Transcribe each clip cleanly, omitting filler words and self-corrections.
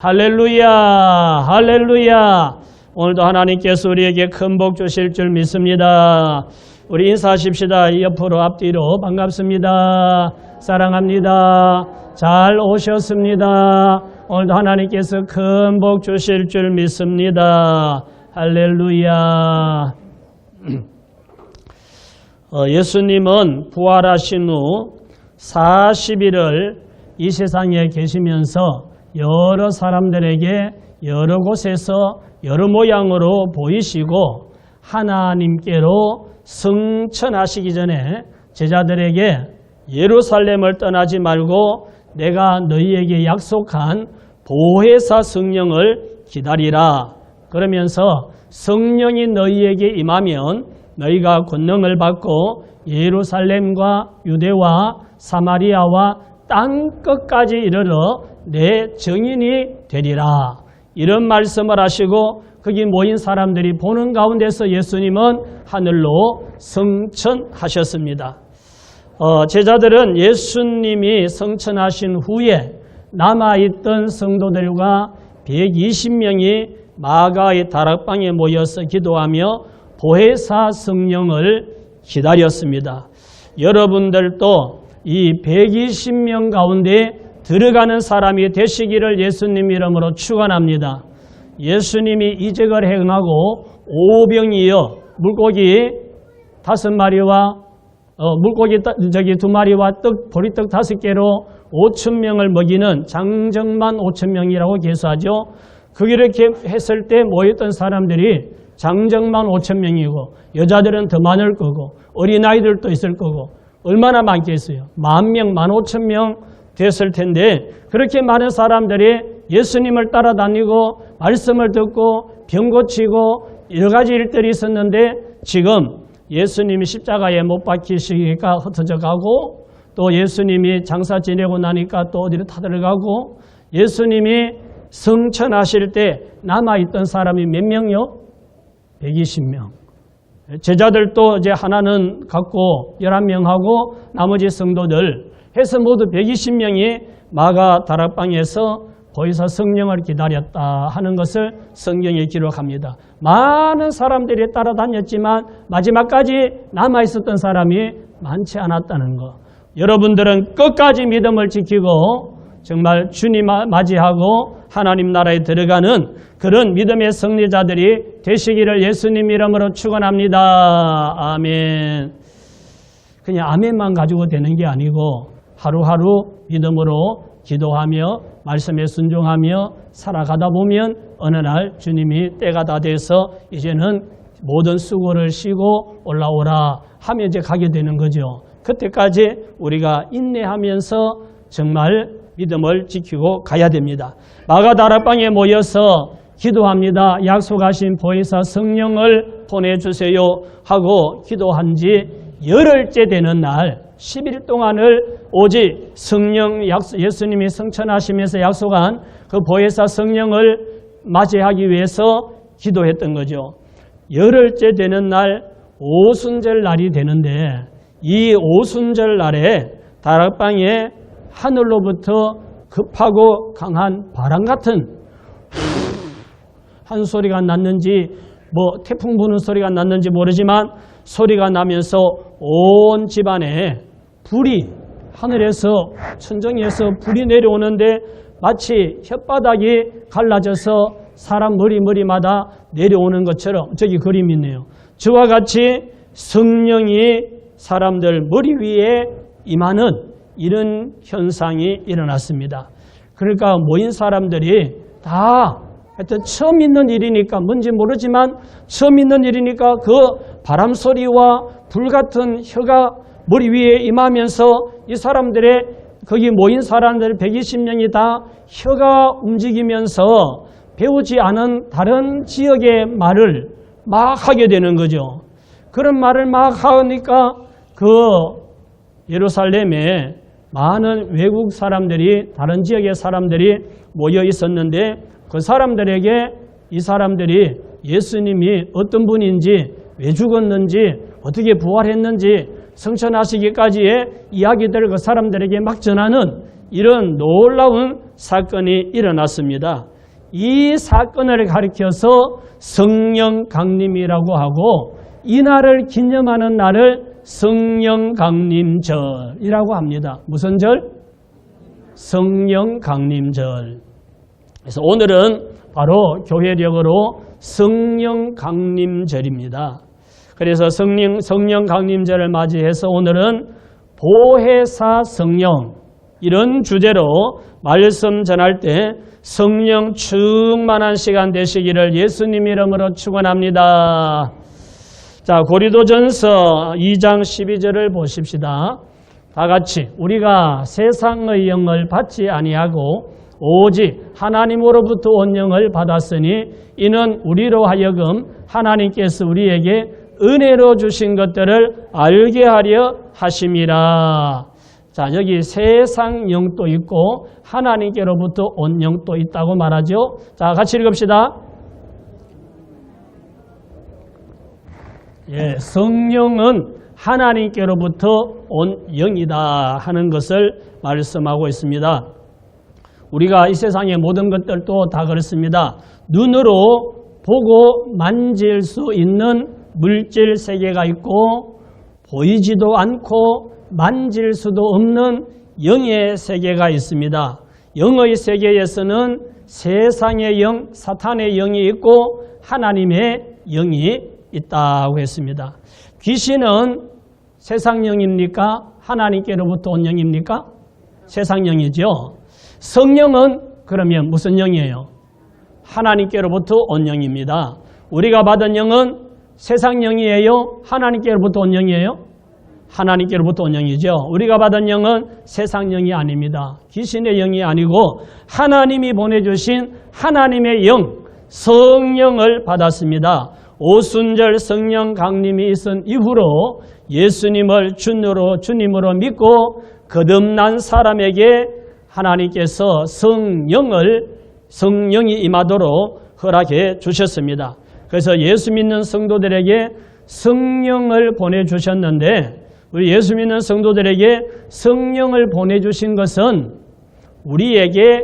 할렐루야, 할렐루야. 오늘도 하나님께서 우리에게 큰 복 주실 줄 믿습니다. 우리 인사하십시다. 옆으로 앞뒤로 반갑습니다. 사랑합니다. 잘 오셨습니다. 오늘도 하나님께서 큰 복 주실 줄 믿습니다. 할렐루야. 예수님은 부활하신 후 40일을 이 세상에 계시면서 여러 사람들에게 여러 곳에서 여러 모양으로 보이시고 하나님께로 승천하시기 전에 제자들에게 예루살렘을 떠나지 말고 내가 너희에게 약속한 보혜사 성령을 기다리라. 그러면서 성령이 너희에게 임하면 너희가 권능을 받고 예루살렘과 유대와 사마리아와 땅 끝까지 이르러 내 증인이 되리라. 이런 말씀을 하시고 거기 모인 사람들이 보는 가운데서 예수님은 하늘로 승천하셨습니다. 제자들은 예수님이 승천하신 후에 남아있던 성도들과 120명이 마가의 다락방에 모여서 기도하며 보혜사 성령을 기다렸습니다. 여러분들도 이 120명 가운데 들어가는 사람이 되시기를 예수님 이름으로 축원합니다. 예수님이 이적을 행하고 오병이어 물고기 5마리와 물고기 2마리와 보리떡 5개로 5,000명을 먹이는 장정만 5,000명이라고 계수하죠. 그렇게 했을 때 모였던 사람들이 장정만 5,000명이고 여자들은 더 많을 거고 어린아이들도 있을 거고 얼마나 많겠어요. 10,000명, 15,000명 됐을 텐데 그렇게 많은 사람들이 예수님을 따라다니고 말씀을 듣고 병 고치고 여러 가지 일들이 있었는데 지금 예수님이 십자가에 못 박히시니까 흩어져 가고 또 예수님이 장사 지내고 나니까 또 어디로 타들어가고 예수님이 승천하실 때 남아있던 사람이 몇 명요? 120명. 제자들도 이제 하나는 갖고 11명하고 나머지 성도들 해서 모두 120명이 마가 다락방에서 보혜사 성령을 기다렸다 하는 것을 성경에 기록합니다. 많은 사람들이 따라다녔지만 마지막까지 남아있었던 사람이 많지 않았다는 것. 여러분들은 끝까지 믿음을 지키고 정말 주님 맞이하고 하나님 나라에 들어가는 그런 믿음의 승리자들이 되시기를 예수님 이름으로 축원합니다. 아멘. 그냥 아멘만 가지고 되는 게 아니고 하루하루 믿음으로 기도하며 말씀에 순종하며 살아가다 보면 어느 날 주님이 때가 다 돼서 이제는 모든 수고를 쉬고 올라오라 하며 이제 가게 되는 거죠. 그때까지 우리가 인내하면서 정말 믿음을 지키고 가야 됩니다. 마가 다락방에 모여서 기도합니다. 약속하신 보혜사 성령을 보내주세요 하고 기도한 지 열흘째 되는 날 10일 동안을 오직 성령 예수님이 승천하시면서 약속한 그 보혜사 성령을 맞이하기 위해서 기도했던 거죠. 열흘째 되는 날 오순절 날이 되는데 이 오순절 날에 다락방에 하늘로부터 급하고 강한 바람 같은 한 소리가 났는지 뭐 태풍 부는 소리가 났는지 모르지만 소리가 나면서 온 집안에 불이 하늘에서 천정에서 불이 내려오는데 마치 혓바닥이 갈라져서 사람 머리마다 내려오는 것처럼 저기 그림이 있네요. 저와 같이 성령이 사람들 머리 위에 임하는 이런 현상이 일어났습니다. 그러니까 모인 사람들이 다 하여튼 처음 있는 일이니까 뭔지 모르지만 처음 있는 일이니까 그 바람 소리와 불 같은 혀가 머리 위에 임하면서 이 사람들의 거기 모인 사람들 120명이 다 혀가 움직이면서 배우지 않은 다른 지역의 말을 막 하게 되는 거죠. 그런 말을 막 하니까 그 예루살렘에 많은 외국 사람들이 다른 지역의 사람들이 모여 있었는데 그 사람들에게 이 사람들이 예수님이 어떤 분인지 왜 죽었는지 어떻게 부활했는지 성천하시기까지의 이야기들을 그 사람들에게 막 전하는 이런 놀라운 사건이 일어났습니다. 이 사건을 가리켜서 성령 강림이라고 하고 이날을 기념하는 날을 성령 강림절이라고 합니다. 무슨 절? 성령 강림절. 그래서 오늘은 바로 교회력으로 성령 강림절입니다. 그래서 성령 강림절을 맞이해서 오늘은 보혜사 성령 이런 주제로 말씀 전할 때 성령 충만한 시간 되시기를 예수님 이름으로 축원합니다. 자, 고린도전서 2장 12절을 보십시다. 다 같이 우리가 세상의 영을 받지 아니하고 오직 하나님으로부터 온 영을 받았으니 이는 우리로 하여금 하나님께서 우리에게 은혜로 주신 것들을 알게 하려 하심이라. 자, 여기 세상 영도 있고 하나님께로부터 온 영도 있다고 말하죠. 자, 같이 읽읍시다. 예, 성령은 하나님께로부터 온 영이다 하는 것을 말씀하고 있습니다. 우리가 이 세상의 모든 것들도 다 그렇습니다. 눈으로 보고 만질 수 있는 물질 세계가 있고 보이지도 않고 만질 수도 없는 영의 세계가 있습니다. 영의 세계에서는 세상의 영, 사탄의 영이 있고 하나님의 영이 있다고 했습니다. 귀신은 세상 영입니까? 하나님께로부터 온 영입니까? 세상 영이죠. 성령은 그러면 무슨 영이에요? 하나님께로부터 온 영입니다. 우리가 받은 영은 세상 영이에요? 하나님께로부터 온 영이에요? 하나님께로부터 온 영이죠. 우리가 받은 영은 세상 영이 아닙니다. 귀신의 영이 아니고 하나님이 보내주신 하나님의 영, 성령을 받았습니다. 오순절 성령 강림이 있은 이후로 예수님을 주님으로 믿고 거듭난 사람에게 하나님께서 성령이 임하도록 허락해 주셨습니다. 그래서 예수 믿는 성도들에게 성령을 보내주셨는데 우리 예수 믿는 성도들에게 성령을 보내주신 것은 우리에게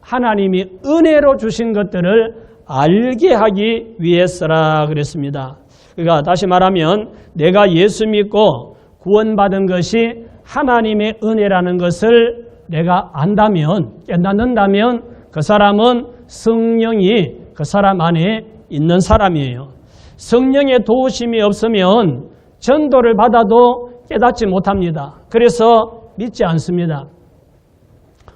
하나님이 은혜로 주신 것들을 알게 하기 위해서라 그랬습니다. 그러니까 다시 말하면 내가 예수 믿고 구원받은 것이 하나님의 은혜라는 것을 내가 안다면, 깨닫는다면 그 사람은 성령이 그 사람 안에 있는 사람이에요. 성령의 도우심이 없으면 전도를 받아도 깨닫지 못합니다. 그래서 믿지 않습니다.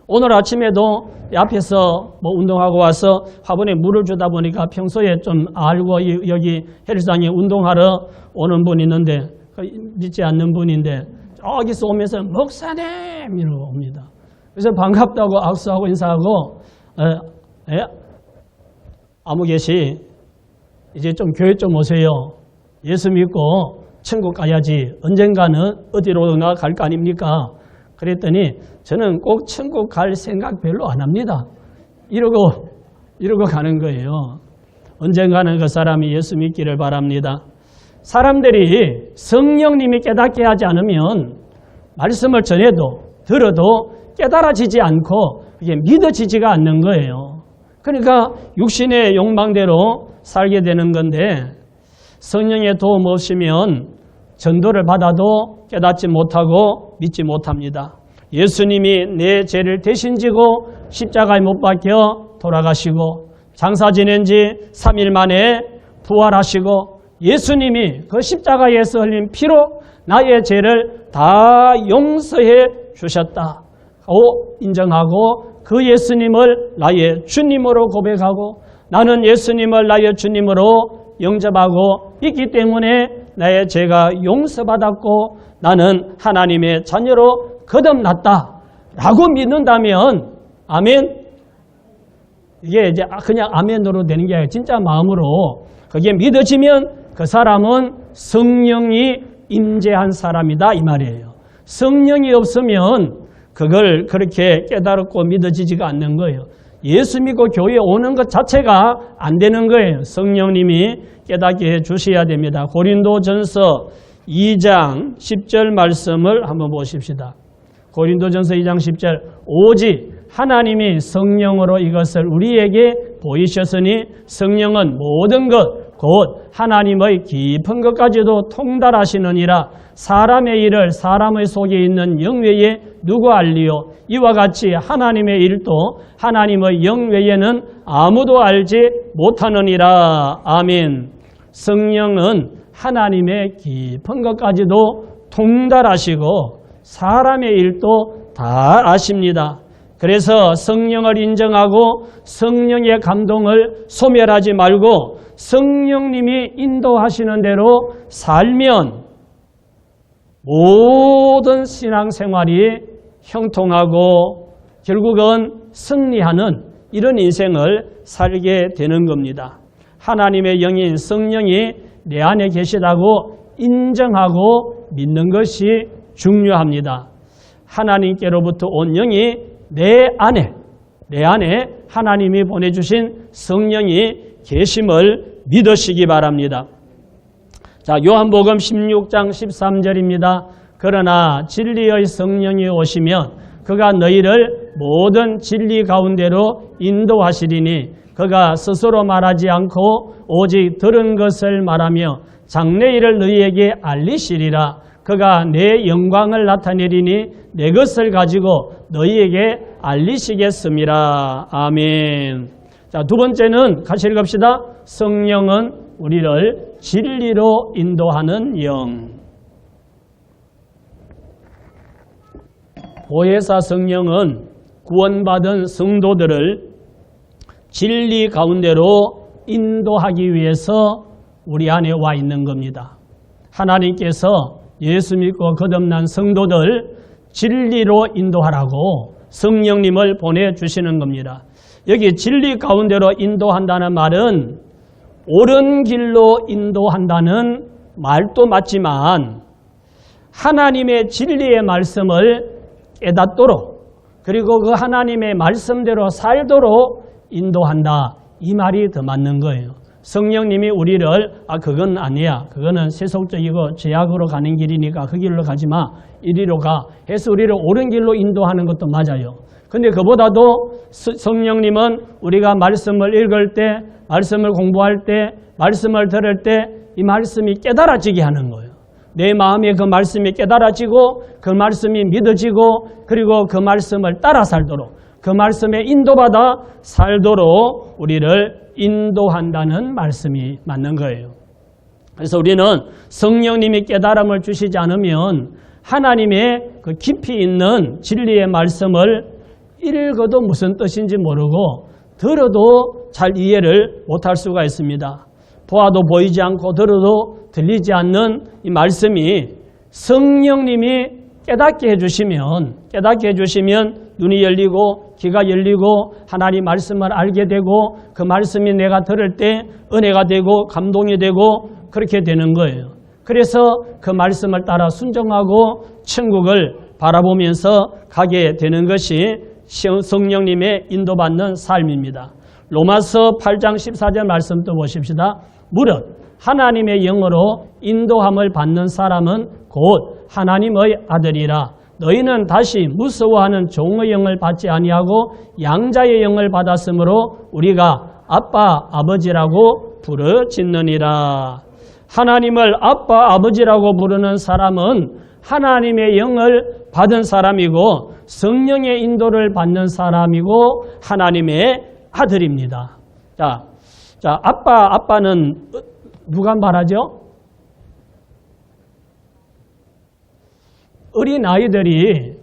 오늘 아침에도 앞에서 운동하고 와서 화분에 물을 주다 보니까 평소에 좀 알고 여기 헬스장에 운동하러 오는 분이 있는데 믿지 않는 분인데 저기서 오면서 목사님 이러고 옵니다. 그래서 반갑다고 악수하고 인사하고 아무개시 이제 좀 교회 좀 오세요. 예수 믿고 천국 가야지. 언젠가는 어디로나 갈 거 아닙니까? 그랬더니 저는 꼭 천국 갈 생각 별로 안 합니다. 이러고 가는 거예요. 언젠가는 그 사람이 예수 믿기를 바랍니다. 사람들이 성령님이 깨닫게 하지 않으면 말씀을 전해도 들어도 깨달아지지 않고 이게 믿어지지가 않는 거예요. 그러니까 육신의 욕망대로 살게 되는 건데 성령의 도움 없이면 전도를 받아도 깨닫지 못하고 믿지 못합니다. 예수님이 내 죄를 대신 지고 십자가에 못 박혀 돌아가시고 장사 지낸 지 3일 만에 부활하시고 예수님이 그 십자가에서 흘린 피로 나의 죄를 다 용서해 주셨다. 인정하고 그 예수님을 나의 주님으로 고백하고 나는 예수님을 나의 주님으로 영접하고 있기 때문에 나의 죄가 용서받았고 나는 하나님의 자녀로 거듭났다 라고 믿는다면 아멘. 이게 이제 그냥 아멘으로 되는 게 아니라 진짜 마음으로 그게 믿어지면 그 사람은 성령이 임재한 사람이다 이 말이에요. 성령이 없으면 그걸 그렇게 깨달았고 믿어지지가 않는 거예요. 예수 믿고 교회에 오는 것 자체가 안 되는 거예요. 성령님이 깨닫게 해 주셔야 됩니다. 고린도전서 2장 10절 말씀을 한번 보십시다. 고린도전서 2장 10절 오직 하나님이 성령으로 이것을 우리에게 보이셨으니 성령은 모든 것, 곧 하나님의 깊은 것까지도 통달하시느니라. 사람의 일을 사람의 속에 있는 영 외에 누구 알리요? 이와 같이 하나님의 일도 하나님의 영 외에는 아무도 알지 못하느니라. 아멘. 성령은 하나님의 깊은 것까지도 통달하시고 사람의 일도 다 아십니다. 그래서 성령을 인정하고 성령의 감동을 소멸하지 말고 성령님이 인도하시는 대로 살면 모든 신앙생활이 형통하고 결국은 승리하는 이런 인생을 살게 되는 겁니다. 하나님의 영인 성령이 내 안에 계시다고 인정하고 믿는 것이 중요합니다. 하나님께로부터 온 영이 내 안에 하나님이 보내주신 성령이 계심을 믿으시기 바랍니다. 자, 요한복음 16장 13절입니다. 그러나 진리의 성령이 오시면 그가 너희를 모든 진리 가운데로 인도하시리니 그가 스스로 말하지 않고 오직 들은 것을 말하며 장래일을 너희에게 알리시리라. 그가 내 영광을 나타내리니 내 것을 가지고 너희에게 알리시겠습니다. 아멘. 자, 두 번째는 같이 읽읍시다. 성령은 우리를 진리로 인도하는 영. 보혜사 성령은 구원받은 성도들을 진리 가운데로 인도하기 위해서 우리 안에 와 있는 겁니다. 하나님께서 예수 믿고 거듭난 성도들 진리로 인도하라고 성령님을 보내주시는 겁니다. 여기 진리 가운데로 인도한다는 말은 옳은 길로 인도한다는 말도 맞지만 하나님의 진리의 말씀을 깨닫도록 그리고 그 하나님의 말씀대로 살도록 인도한다. 이 말이 더 맞는 거예요. 성령님이 우리를 그건 아니야. 그거는 세속적이고 죄악으로 가는 길이니까 그 길로 가지 마. 이리로 가. 해서 우리를 옳은 길로 인도하는 것도 맞아요. 근데 그보다도 성령님은 우리가 말씀을 읽을 때, 말씀을 공부할 때, 말씀을 들을 때 이 말씀이 깨달아지게 하는 거예요. 내 마음에 그 말씀이 깨달아지고 그 말씀이 믿어지고 그리고 그 말씀을 따라 살도록 그 말씀에 인도받아 살도록 우리를 인도한다는 말씀이 맞는 거예요. 그래서 우리는 성령님이 깨달음을 주시지 않으면 하나님의 그 깊이 있는 진리의 말씀을 읽어도 무슨 뜻인지 모르고 들어도 잘 이해를 못할 수가 있습니다. 보아도 보이지 않고 들어도 들리지 않는 이 말씀이 성령님이 깨닫게 해주시면 눈이 열리고 귀가 열리고 하나님 말씀을 알게 되고 그 말씀이 내가 들을 때 은혜가 되고 감동이 되고 그렇게 되는 거예요. 그래서 그 말씀을 따라 순종하고 천국을 바라보면서 가게 되는 것이 성령님의 인도받는 삶입니다. 로마서 8장 14절 말씀 또 보십시다. 무릇 하나님의 영으로 인도함을 받는 사람은 곧 하나님의 아들이라. 너희는 다시 무서워하는 종의 영을 받지 아니하고 양자의 영을 받았으므로 우리가 아빠 아버지라고 부르짖느니라. 하나님을 아빠 아버지라고 부르는 사람은 하나님의 영을 받은 사람이고 성령의 인도를 받는 사람이고 하나님의 아들입니다. 자, 아빠는 누가 말하죠? 어린아이들이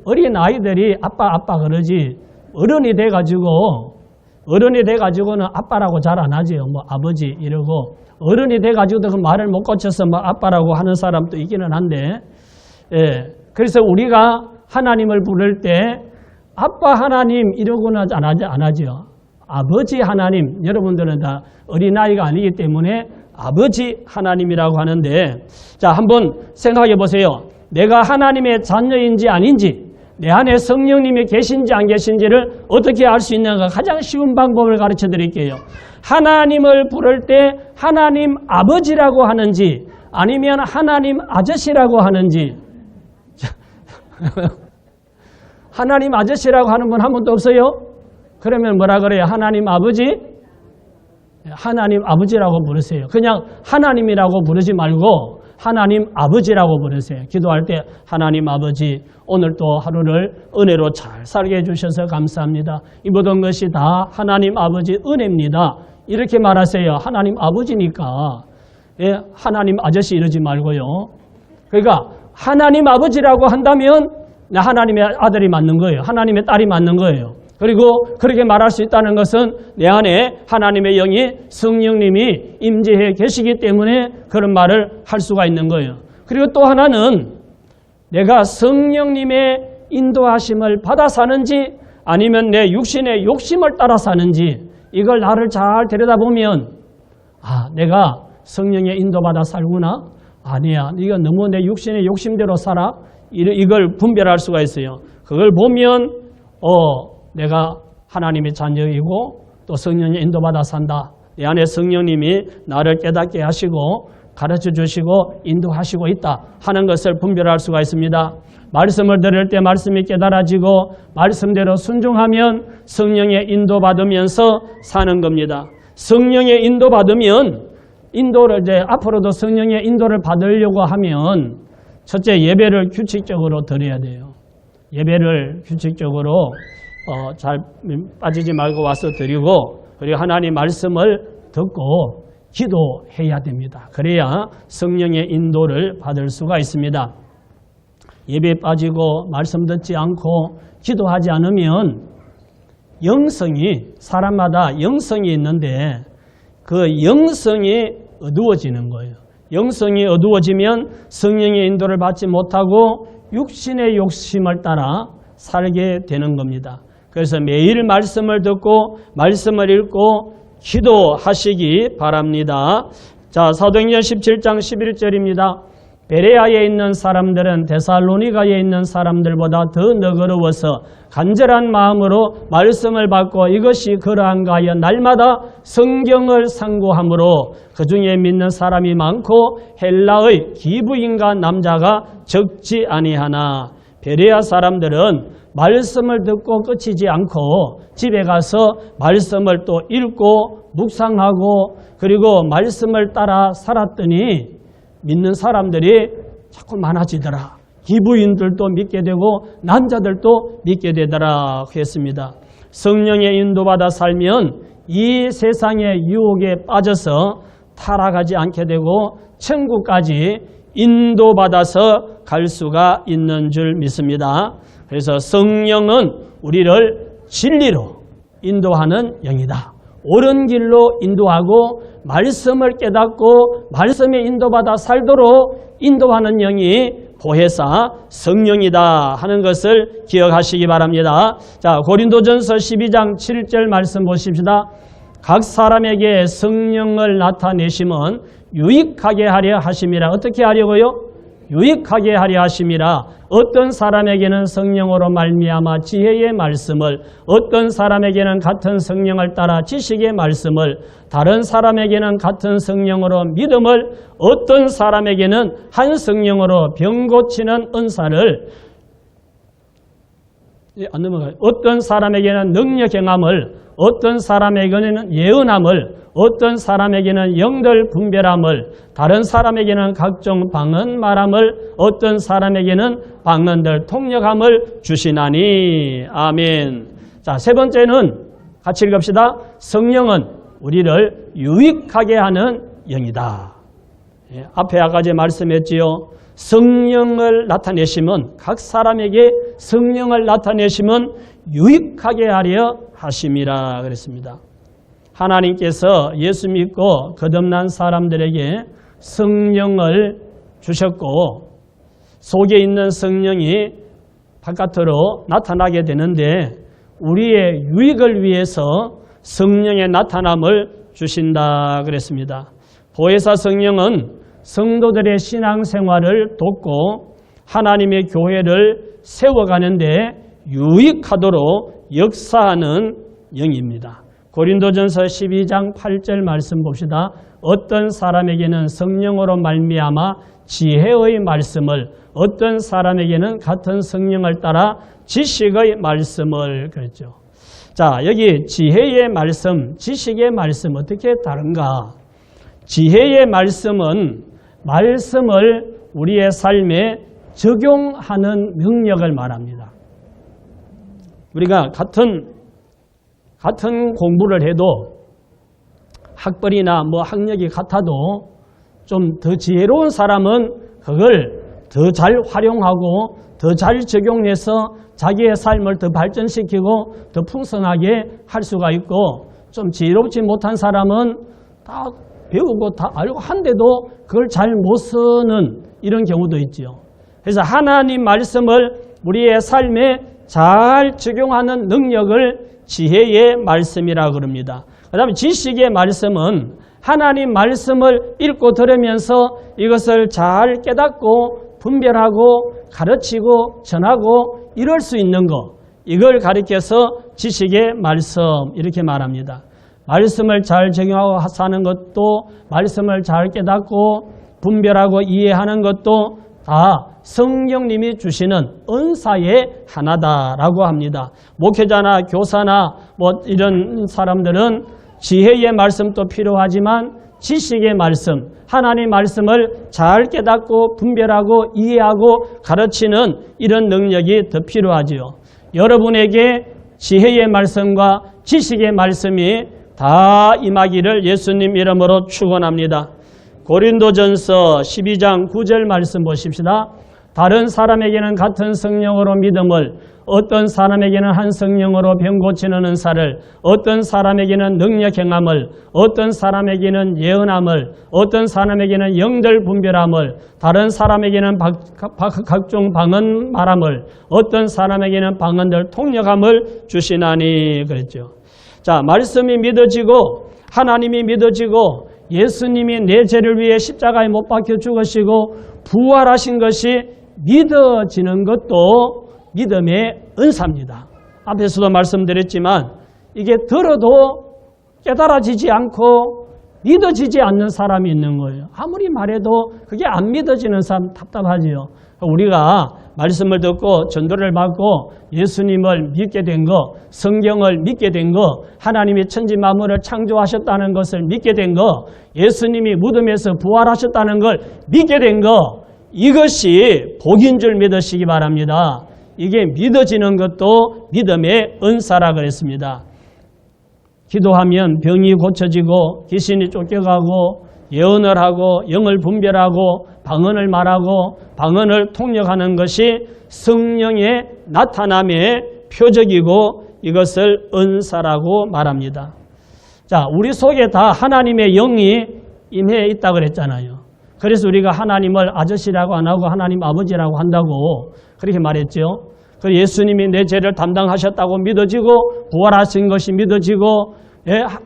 아빠 그러지 어른이 돼가지고는 아빠라고 잘 안 하죠. 뭐 아버지 이러고 어른이 돼가지고도 그 말을 못 고쳐서 뭐 아빠라고 하는 사람도 있기는 한데, 예. 그래서 우리가 하나님을 부를 때 아빠 하나님 이러고는 안 하죠. 아버지 하나님, 여러분들은 다 어린아이가 아니기 때문에 아버지 하나님이라고 하는데, 자, 한번 생각해 보세요. 내가 하나님의 자녀인지 아닌지, 내 안에 성령님이 계신지 안 계신지를 어떻게 알 수 있는가 가장 쉬운 방법을 가르쳐 드릴게요. 하나님을 부를 때 하나님 아버지라고 하는지 아니면 하나님 아저씨라고 하는지 하나님 아저씨라고 하는 분 한 분도 없어요? 그러면 뭐라 그래요? 하나님 아버지? 하나님 아버지라고 부르세요. 그냥 하나님이라고 부르지 말고 하나님 아버지라고 부르세요. 기도할 때 하나님 아버지, 오늘 또 하루를 은혜로 잘 살게 해주셔서 감사합니다. 이 모든 것이 다 하나님 아버지 은혜입니다. 이렇게 말하세요. 하나님 아버지니까. 예, 하나님 아저씨 이러지 말고요. 그러니까 하나님 아버지라고 한다면 하나님의 아들이 맞는 거예요. 하나님의 딸이 맞는 거예요. 그리고 그렇게 말할 수 있다는 것은 내 안에 하나님의 영이 성령님이 임재해 계시기 때문에 그런 말을 할 수가 있는 거예요. 그리고 또 하나는 내가 성령님의 인도하심을 받아 사는지 아니면 내 육신의 욕심을 따라 사는지 이걸 나를 잘 들여다보면 내가 성령의 인도받아 살구나? 아니야. 네가 너무 내 육신의 욕심대로 살아? 이걸 분별할 수가 있어요. 그걸 보면 내가 하나님의 자녀이고 또 성령의 인도받아 산다. 내 안에 성령님이 나를 깨닫게 하시고 가르쳐 주시고 인도하시고 있다 하는 것을 분별할 수가 있습니다. 말씀을 들을 때 말씀이 깨달아지고 말씀대로 순종하면 성령의 인도받으면서 사는 겁니다. 성령의 인도받으면 인도를 이제 앞으로도 성령의 인도를 받으려고 하면 첫째 예배를 규칙적으로 드려야 돼요. 예배를 규칙적으로 잘 빠지지 말고 와서 드리고 그리고 하나님 말씀을 듣고 기도해야 됩니다. 그래야 성령의 인도를 받을 수가 있습니다. 예배에 빠지고 말씀 듣지 않고 기도하지 않으면 영성이 사람마다 영성이 있는데 그 영성이 어두워지는 거예요. 영성이 어두워지면 성령의 인도를 받지 못하고 육신의 욕심을 따라 살게 되는 겁니다. 그래서 매일 말씀을 듣고 말씀을 읽고 기도하시기 바랍니다. 자, 사도행전 17장 11절입니다. 베레아에 있는 사람들은 데살로니가에 있는 사람들보다 더 너그러워서 간절한 마음으로 말씀을 받고 이것이 그러한가 하여 날마다 성경을 상고함으로 그 중에 믿는 사람이 많고 헬라의 기브인가 남자가 적지 아니하나. 베레아 사람들은 말씀을 듣고 끝이지 않고 집에 가서 말씀을 또 읽고 묵상하고 그리고 말씀을 따라 살았더니 믿는 사람들이 자꾸 많아지더라. 기부인들도 믿게 되고 남자들도 믿게 되더라 했습니다. 성령의 인도받아 살면 이 세상의 유혹에 빠져서 타락하지 않게 되고 천국까지 인도받아서 갈 수가 있는 줄 믿습니다. 그래서 성령은 우리를 진리로 인도하는 영이다. 옳은 길로 인도하고 말씀을 깨닫고 말씀에 인도받아 살도록 인도하는 영이 보혜사 성령이다 하는 것을 기억하시기 바랍니다. 자, 고린도전서 12장 7절 말씀 보십시다. 각 사람에게 성령을 나타내심은 유익하게 하려 하심이라. 어떻게 하려고요? 유익하게 하려 하심이라. 어떤 사람에게는 성령으로 말미암아 지혜의 말씀을, 어떤 사람에게는 같은 성령을 따라 지식의 말씀을, 다른 사람에게는 같은 성령으로 믿음을, 어떤 사람에게는 한 성령으로 병 고치는 은사를, 안 넘어가요. 어떤 사람에게는 능력 행함을, 어떤 사람에게는 예언함을, 어떤 사람에게는 영들 분별함을, 다른 사람에게는 각종 방언 말함을, 어떤 사람에게는 방언들 통역함을 주시나니. 아멘. 자, 세 번째는 같이 읽읍시다. 성령은 우리를 유익하게 하는 영이다. 예, 앞에 아까 제 말씀했지요. 성령을 나타내시면, 각 사람에게 성령을 나타내시면 유익하게 하려 하심이라 그랬습니다. 하나님께서 예수 믿고 거듭난 사람들에게 성령을 주셨고 속에 있는 성령이 바깥으로 나타나게 되는데 우리의 유익을 위해서 성령의 나타남을 주신다 그랬습니다. 보혜사 성령은 성도들의 신앙생활을 돕고 하나님의 교회를 세워가는데 유익하도록 역사하는 영입니다. 고린도전서 12장 8절 말씀 봅시다. 어떤 사람에게는 성령으로 말미암아 지혜의 말씀을, 어떤 사람에게는 같은 성령을 따라 지식의 말씀을 그랬죠. 자, 여기 지혜의 말씀, 지식의 말씀 어떻게 다른가? 지혜의 말씀은 말씀을 우리의 삶에 적용하는 능력을 말합니다. 우리가 같은 공부를 해도 학벌이나 학력이 같아도 좀 더 지혜로운 사람은 그걸 더 잘 활용하고 더 잘 적용해서 자기의 삶을 더 발전시키고 더 풍성하게 할 수가 있고, 좀 지혜롭지 못한 사람은 다 배우고 다 알고 한데도 그걸 잘 못 쓰는 이런 경우도 있지요. 그래서 하나님 말씀을 우리의 삶에 잘 적용하는 능력을 지혜의 말씀이라고 그럽니다. 그 다음에 지식의 말씀은 하나님 말씀을 읽고 들으면서 이것을 잘 깨닫고 분별하고 가르치고 전하고 이럴 수 있는 것, 이걸 가리켜서 지식의 말씀 이렇게 말합니다. 말씀을 잘 적용하고 사는 것도, 말씀을 잘 깨닫고 분별하고 이해하는 것도 다 성령님이 주시는 은사의 하나다라고 합니다. 목회자나 교사나 이런 사람들은 지혜의 말씀도 필요하지만 지식의 말씀, 하나님 말씀을 잘 깨닫고 분별하고 이해하고 가르치는 이런 능력이 더 필요하지요. 여러분에게 지혜의 말씀과 지식의 말씀이 다 임하기를 예수님 이름으로 축원합니다. 고린도전서 12장 9절 말씀 보십시다. 다른 사람에게는 같은 성령으로 믿음을, 어떤 사람에게는 한 성령으로 병 고치는 은사를, 어떤 사람에게는 능력 행함을, 어떤 사람에게는 예언함을, 어떤 사람에게는 영들 분별함을, 다른 사람에게는 각종 방언 말함을, 어떤 사람에게는 방언들 통역함을 주시나니 그랬죠. 자, 말씀이 믿어지고 하나님이 믿어지고 예수님이 내 죄를 위해 십자가에 못 박혀 죽으시고 부활하신 것이 믿어지는 것도 믿음의 은사입니다. 앞에서도 말씀드렸지만 이게 들어도 깨달아지지 않고 믿어지지 않는 사람이 있는 거예요. 아무리 말해도 그게 안 믿어지는 사람 답답하지요. 우리가 말씀을 듣고 전도를 받고 예수님을 믿게 된 거, 성경을 믿게 된 거, 하나님이 천지 만물을 창조하셨다는 것을 믿게 된 거, 예수님이 무덤에서 부활하셨다는 걸 믿게 된 거, 이것이 복인 줄 믿으시기 바랍니다. 이게 믿어지는 것도 믿음의 은사라 그랬습니다. 기도하면 병이 고쳐지고 귀신이 쫓겨가고 예언을 하고 영을 분별하고 방언을 말하고 방언을 통역하는 것이 성령의 나타남의 표적이고 이것을 은사라고 말합니다. 자, 우리 속에 다 하나님의 영이 임해 있다고 그랬잖아요. 그래서 우리가 하나님을 아저씨라고 안 하고 하나님 아버지라고 한다고 그렇게 말했죠. 그래서 예수님이 내 죄를 담당하셨다고 믿어지고 부활하신 것이 믿어지고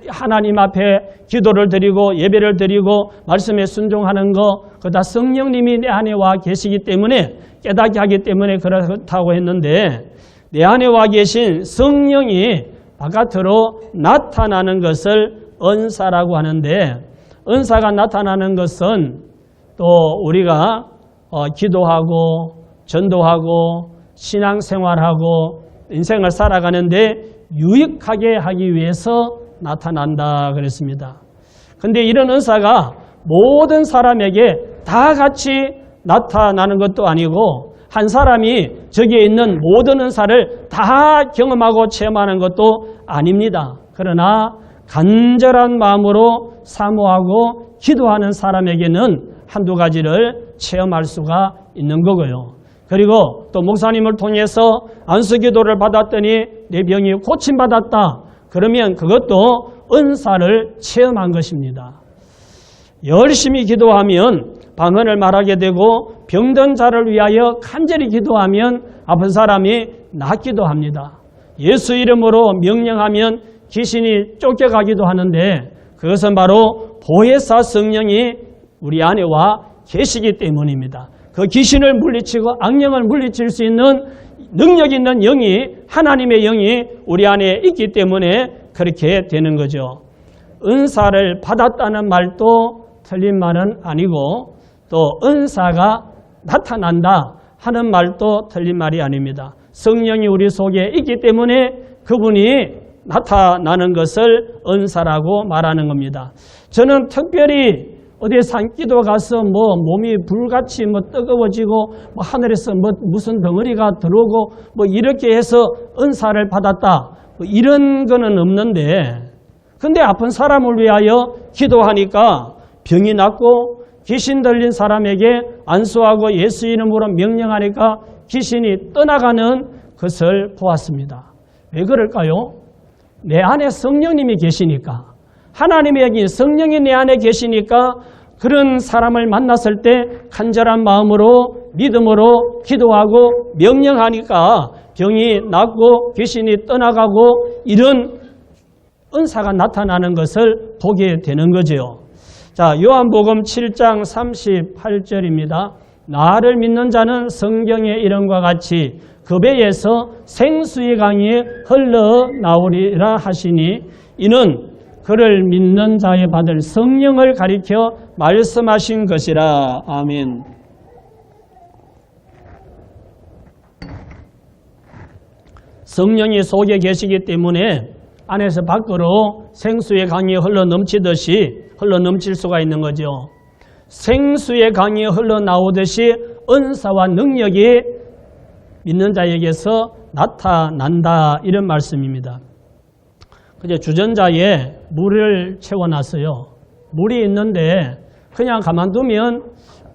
하나님 앞에 기도를 드리고 예배를 드리고 말씀에 순종하는 거, 그거 다 성령님이 내 안에 와 계시기 때문에 깨닫게 하기 때문에 그렇다고 했는데, 내 안에 와 계신 성령이 바깥으로 나타나는 것을 은사라고 하는데, 은사가 나타나는 것은 또 우리가 기도하고 전도하고 신앙생활하고 인생을 살아가는데 유익하게 하기 위해서 나타난다 그랬습니다. 근데 이런 은사가 모든 사람에게 다 같이 나타나는 것도 아니고 한 사람이 저기에 있는 모든 은사를 다 경험하고 체험하는 것도 아닙니다. 그러나 간절한 마음으로 사모하고 기도하는 사람에게는 한두 가지를 체험할 수가 있는 거고요. 그리고 또 목사님을 통해서 안수기도를 받았더니 내 병이 고침받았다. 그러면 그것도 은사를 체험한 것입니다. 열심히 기도하면 방언을 말하게 되고 병든 자를 위하여 간절히 기도하면 아픈 사람이 낫기도 합니다. 예수 이름으로 명령하면 귀신이 쫓겨가기도 하는데 그것은 바로 보혜사 성령이 우리 안에 와 계시기 때문입니다. 그 귀신을 물리치고 악령을 물리칠 수 있는 능력 있는 영이, 하나님의 영이 우리 안에 있기 때문에 그렇게 되는 거죠. 은사를 받았다는 말도 틀린 말은 아니고 또 은사가 나타난다 하는 말도 틀린 말이 아닙니다. 성령이 우리 속에 있기 때문에 그분이 나타나는 것을 은사라고 말하는 겁니다. 저는 특별히 어디 산기도 가서 몸이 불같이 뜨거워지고 하늘에서 무슨 덩어리가 들어오고 이렇게 해서 은사를 받았다 이런 거는 없는데, 근데 아픈 사람을 위하여 기도하니까 병이 낫고 귀신 들린 사람에게 안수하고 예수 이름으로 명령하니까 귀신이 떠나가는 것을 보았습니다. 왜 그럴까요? 내 안에 성령님이 계시니까, 하나님의 성령이 내 안에 계시니까 그런 사람을 만났을 때 간절한 마음으로 믿음으로 기도하고 명령하니까 병이 낫고 귀신이 떠나가고 이런 은사가 나타나는 것을 보게 되는 거죠. 자, 요한복음 7장 38절입니다. 나를 믿는 자는 성경의 이름과 같이 그 배에서 생수의 강이 흘러나오리라 하시니 이는 그를 믿는 자에 받을 성령을 가리켜 말씀하신 것이라. 아멘. 성령이 속에 계시기 때문에 안에서 밖으로 생수의 강이 흘러넘치듯이 흘러넘칠 수가 있는 거죠. 생수의 강이 흘러나오듯이 은사와 능력이 믿는 자에게서 나타난다 이런 말씀입니다. 그제 주전자에 물을 채워놨어요. 물이 있는데 그냥 가만두면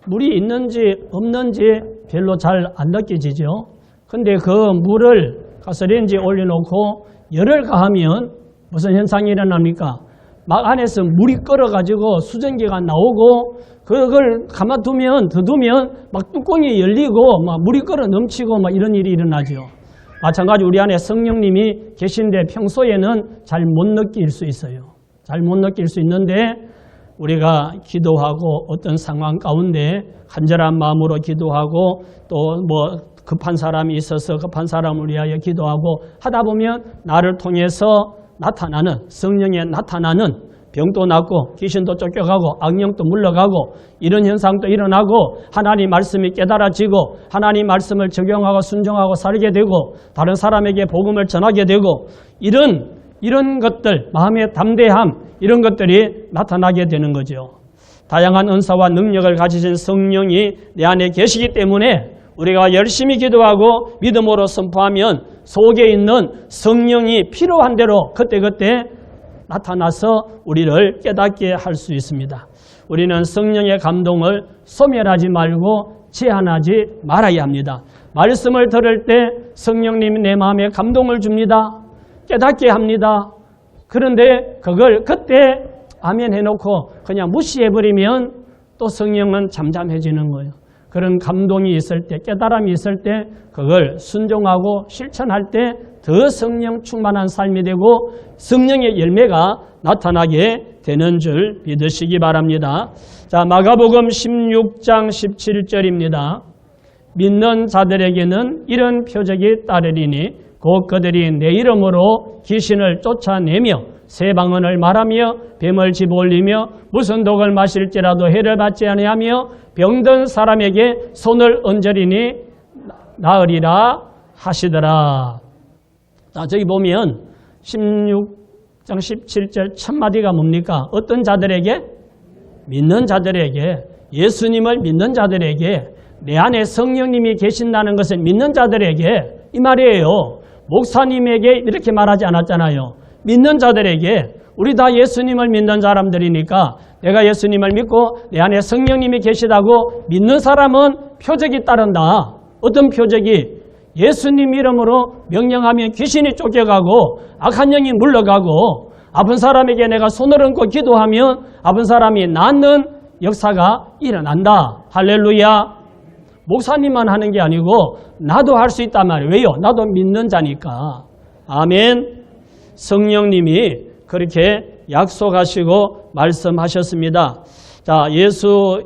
물이 있는지 없는지 별로 잘 안 느껴지죠. 근데 그 물을 가스레인지에 올려놓고 열을 가하면 무슨 현상이 일어납니까? 막 안에서 물이 끓어가지고 수증기가 나오고 그걸 가만두면 더 두면 막 뚜껑이 열리고 막 물이 끓어 넘치고 막 이런 일이 일어나죠. 마찬가지로 우리 안에 성령님이 계신데 평소에는 잘 못 느낄 수 있어요. 잘 못 느낄 수 있는데 우리가 기도하고 어떤 상황 가운데 간절한 마음으로 기도하고 또 급한 사람이 있어서 급한 사람을 위하여 기도하고 하다 보면 나를 통해서 나타나는 성령에 나타나는 병도 낫고 귀신도 쫓겨가고 악령도 물러가고 이런 현상도 일어나고 하나님 말씀이 깨달아지고 하나님 말씀을 적용하고 순종하고 살게 되고 다른 사람에게 복음을 전하게 되고 이런 것들, 마음의 담대함 이런 것들이 나타나게 되는 거죠. 다양한 은사와 능력을 가지신 성령이 내 안에 계시기 때문에 우리가 열심히 기도하고 믿음으로 선포하면 속에 있는 성령이 필요한 대로 그때그때 나타나서 우리를 깨닫게 할 수 있습니다. 우리는 성령의 감동을 소멸하지 말고 제한하지 말아야 합니다. 말씀을 들을 때 성령님이 내 마음에 감동을 줍니다. 깨닫게 합니다. 그런데 그걸 그때 아멘 해놓고 그냥 무시해버리면 또 성령은 잠잠해지는 거예요. 그런 감동이 있을 때, 깨달음이 있을 때 그걸 순종하고 실천할 때 더 성령 충만한 삶이 되고 성령의 열매가 나타나게 되는 줄 믿으시기 바랍니다. 자, 마가복음 16장 17절입니다. 믿는 자들에게는 이런 표적이 따르리니 곧 그들이 내 이름으로 귀신을 쫓아내며 새 방언을 말하며 뱀을 집어올리며 무슨 독을 마실지라도 해를 받지 아니하며 병든 사람에게 손을 얹으리니 나으리라 하시더라. 자, 저기 보면 16장 17절 첫 마디가 뭡니까? 어떤 자들에게? 믿는 자들에게, 예수님을 믿는 자들에게, 내 안에 성령님이 계신다는 것은 믿는 자들에게 이 말이에요. 목사님에게 이렇게 말하지 않았잖아요. 믿는 자들에게, 우리 다 예수님을 믿는 사람들이니까 내가 예수님을 믿고 내 안에 성령님이 계시다고 믿는 사람은 표적이 따른다. 어떤 표적이? 예수님 이름으로 명령하면 귀신이 쫓겨가고 악한 영이 물러가고 아픈 사람에게 내가 손을 얹고 기도하면 아픈 사람이 낫는 역사가 일어난다. 할렐루야. 목사님만 하는 게 아니고 나도 할 수 있단 말이에요. 왜요? 나도 믿는 자니까. 아멘. 성령님이 그렇게 약속하시고 말씀하셨습니다. 자, 예수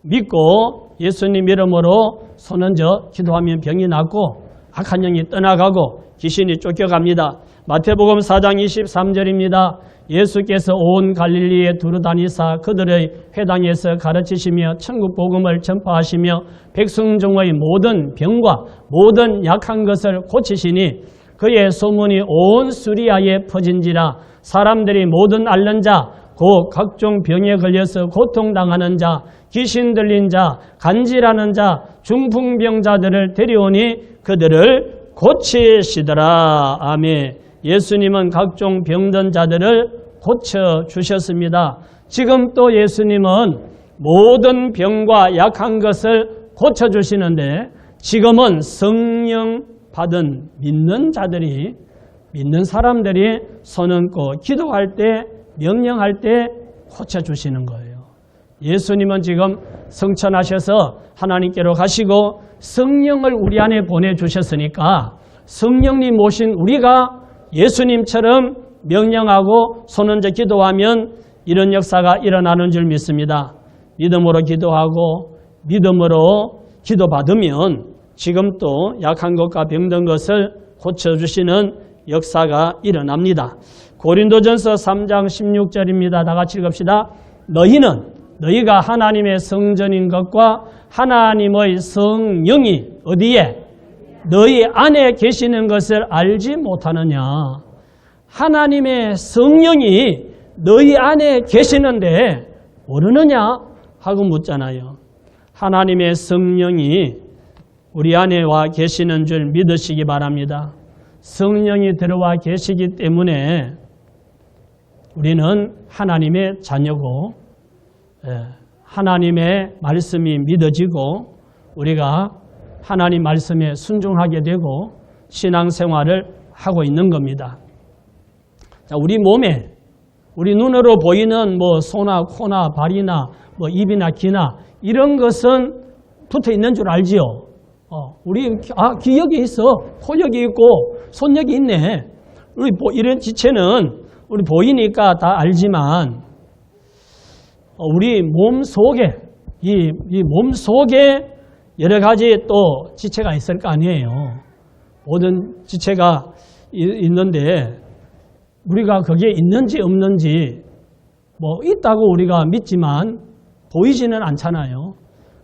믿고 예수님 이름으로 손 얹어 기도하면 병이 낫고 악한 영이 떠나가고 귀신이 쫓겨갑니다. 마태복음 4장 23절입니다. 예수께서 온 갈릴리에 두루다니사 그들의 회당에서 가르치시며 천국 복음을 전파하시며 백성중의 모든 병과 모든 약한 것을 고치시니 그의 소문이 온 수리아에 퍼진지라. 사람들이 모든 앓는 자 곧 각종 병에 걸려서 고통당하는 자, 귀신 들린 자, 간질하는 자, 중풍병자들을 데려오니 그들을 고치시더라. 아멘. 예수님은 각종 병든 자들을 고쳐주셨습니다. 지금 또 예수님은 모든 병과 약한 것을 고쳐주시는데 지금은 성령 받은 믿는 자들이, 믿는 사람들이 손 얹고 기도할 때, 명령할 때 고쳐주시는 거예요. 예수님은 지금 성천하셔서 하나님께로 가시고 성령을 우리 안에 보내주셨으니까 성령님 모신 우리가 예수님처럼 명령하고 손 얹어 기도하면 이런 역사가 일어나는 줄 믿습니다. 믿음으로 기도하고 믿음으로 기도받으면 지금 또 약한 것과 병든 것을 고쳐주시는 역사가 일어납니다. 고린도전서 3장 16절입니다. 다 같이 읽읍시다. 너희가 하나님의 성전인 것과 하나님의 성령이 어디에? 너희 안에 계시는 것을 알지 못하느냐. 하나님의 성령이 너희 안에 계시는데 모르느냐 하고 묻잖아요. 하나님의 성령이 우리 안에 와 계시는 줄 믿으시기 바랍니다. 성령이 들어와 계시기 때문에 우리는 하나님의 자녀고 하나님의 말씀이 믿어지고 우리가 하나님 말씀에 순종하게 되고 신앙생활을 하고 있는 겁니다. 자, 우리 몸에 우리 눈으로 보이는 뭐 손이나 코나 발이나 뭐 입이나 귀나 이런 것은 붙어 있는 줄 알지요. 우리 귀 여기 있어, 코 여기 있고 손 여기 있네. 우리 이런 지체는 우리 보이니까 다 알지만 우리 몸 속에 이 몸 속에 여러 가지 또 지체가 있을 거 아니에요. 모든 지체가 있는데 우리가 거기에 있는지 없는지 뭐 있다고 우리가 믿지만 보이지는 않잖아요.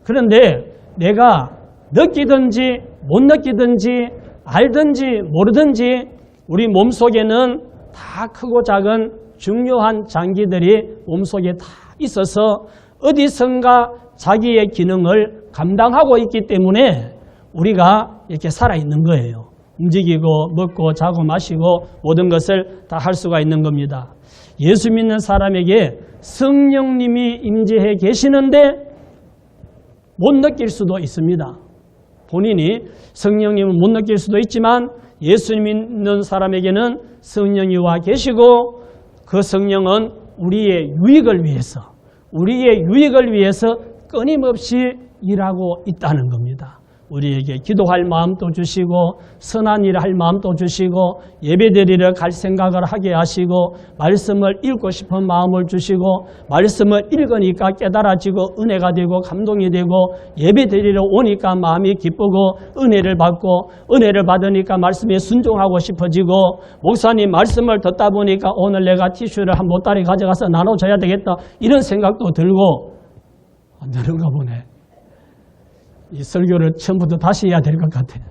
그런데 내가 느끼든지 못 느끼든지 알든지 모르든지 우리 몸속에는 다 크고 작은 중요한 장기들이 몸속에 다 있어서 어디선가 자기의 기능을 감당하고 있기 때문에 우리가 이렇게 살아있는 거예요. 움직이고 먹고 자고 마시고 모든 것을 다 할 수가 있는 겁니다. 예수 믿는 사람에게 성령님이 임재해 계시는데 못 느낄 수도 있습니다. 본인이 성령님을 못 느낄 수도 있지만 예수 믿는 사람에게는 성령이 와 계시고 그 성령은 우리의 유익을 위해서 끊임없이 일하고 있다는 겁니다. 우리에게 기도할 마음도 주시고 선한 일을 할 마음도 주시고 예배드리러 갈 생각을 하게 하시고 말씀을 읽고 싶은 마음을 주시고 말씀을 읽으니까 깨달아지고 은혜가 되고 감동이 되고 예배드리러 오니까 마음이 기쁘고 은혜를 받고 은혜를 받으니까 말씀에 순종하고 싶어지고 목사님 말씀을 듣다 보니까 오늘 내가 티슈를 한 보따리 가져가서 나눠줘야 되겠다 이런 생각도 들고 안 되는가 보네. 이 설교를 처음부터 다시 해야 될 것 같아요.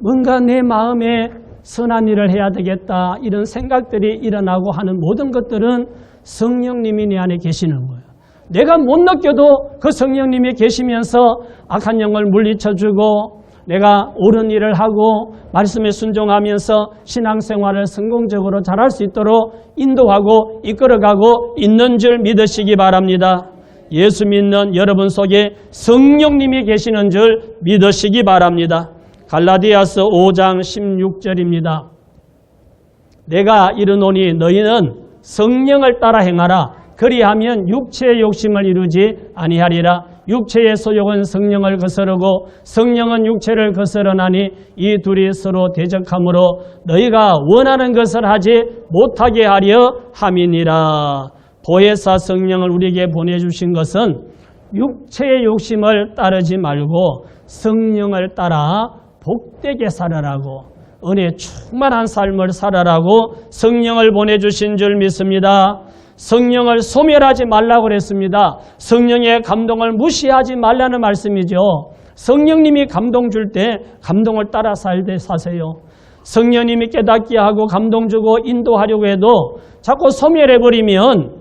뭔가 내 마음에 선한 일을 해야 되겠다 이런 생각들이 일어나고 하는 모든 것들은 성령님이 내 안에 계시는 거예요. 내가 못 느껴도 그 성령님이 계시면서 악한 영을 물리쳐주고 내가 옳은 일을 하고 말씀에 순종하면서 신앙생활을 성공적으로 잘할 수 있도록 인도하고 이끌어가고 있는 줄 믿으시기 바랍니다. 예수 믿는 여러분 속에 성령님이 계시는 줄 믿으시기 바랍니다. 갈라디아서 5장 16절입니다. 내가 이르노니 너희는 성령을 따라 행하라. 그리하면 육체의 욕심을 이루지 아니하리라. 육체의 소욕은 성령을 거스르고 성령은 육체를 거스르나니 이 둘이 서로 대적하므로 너희가 원하는 것을 하지 못하게 하려 함이니라. 보혜사 성령을 우리에게 보내주신 것은 육체의 욕심을 따르지 말고 성령을 따라 복되게 살아라고 은혜 충만한 삶을 살아라고 성령을 보내주신 줄 믿습니다. 성령을 소멸하지 말라고 그랬습니다. 성령의 감동을 무시하지 말라는 말씀이죠. 성령님이 감동 줄 때 감동을 따라 사세요. 성령님이 깨닫게 하고 감동 주고 인도하려고 해도 자꾸 소멸해버리면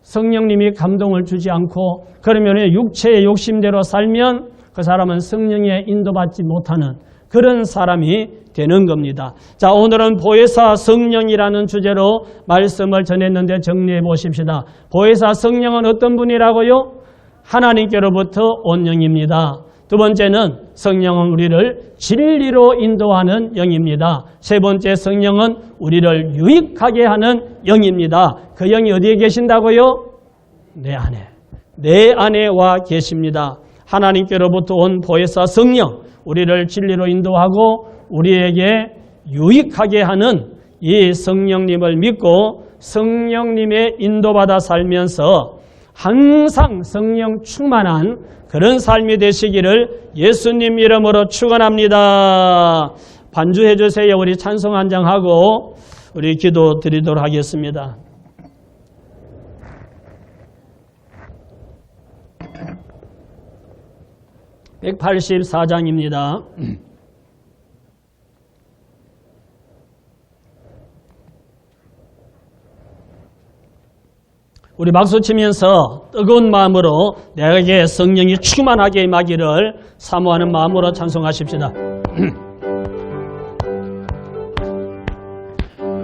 성령님이 감동을 주지 않고 그러면 육체의 욕심대로 살면 그 사람은 성령의 인도받지 못하는 그런 사람이 되는 겁니다. 자, 오늘은 보혜사 성령이라는 주제로 말씀을 전했는데 정리해 보십시다. 보혜사 성령은 어떤 분이라고요? 하나님께로부터 온 영입니다. 두 번째는 성령은 우리를 진리로 인도하는 영입니다. 세 번째 성령은 우리를 유익하게 하는 영입니다. 그 영이 어디에 계신다고요? 내 안에. 내 안에 와 계십니다. 하나님께로부터 온 보혜사 성령, 우리를 진리로 인도하고 우리에게 유익하게 하는 이 성령님을 믿고 성령님의 인도받아 살면서 항상 성령 충만한 그런 삶이 되시기를 예수님 이름으로 축원합니다. 반주해 주세요. 우리 찬송 한 장 하고 우리 기도 드리도록 하겠습니다. (184장입니다) 우리 박수 치면서 뜨거운 마음으로 내게 성령이 충만하게 임하기를 사모하는 마음으로 찬송하십시다.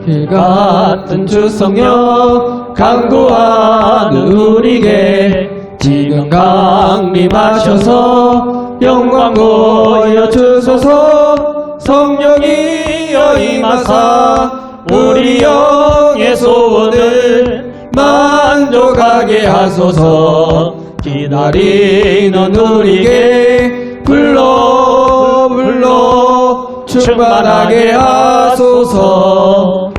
길 같은 주 성령 강구하는 우리에게 지금 강림하셔서 영광 보여주소서. 성령이여 임하사 우리 영의 소원을 만족하게 하소서. 기다리는 우리에게 불러 충만하게 하소서.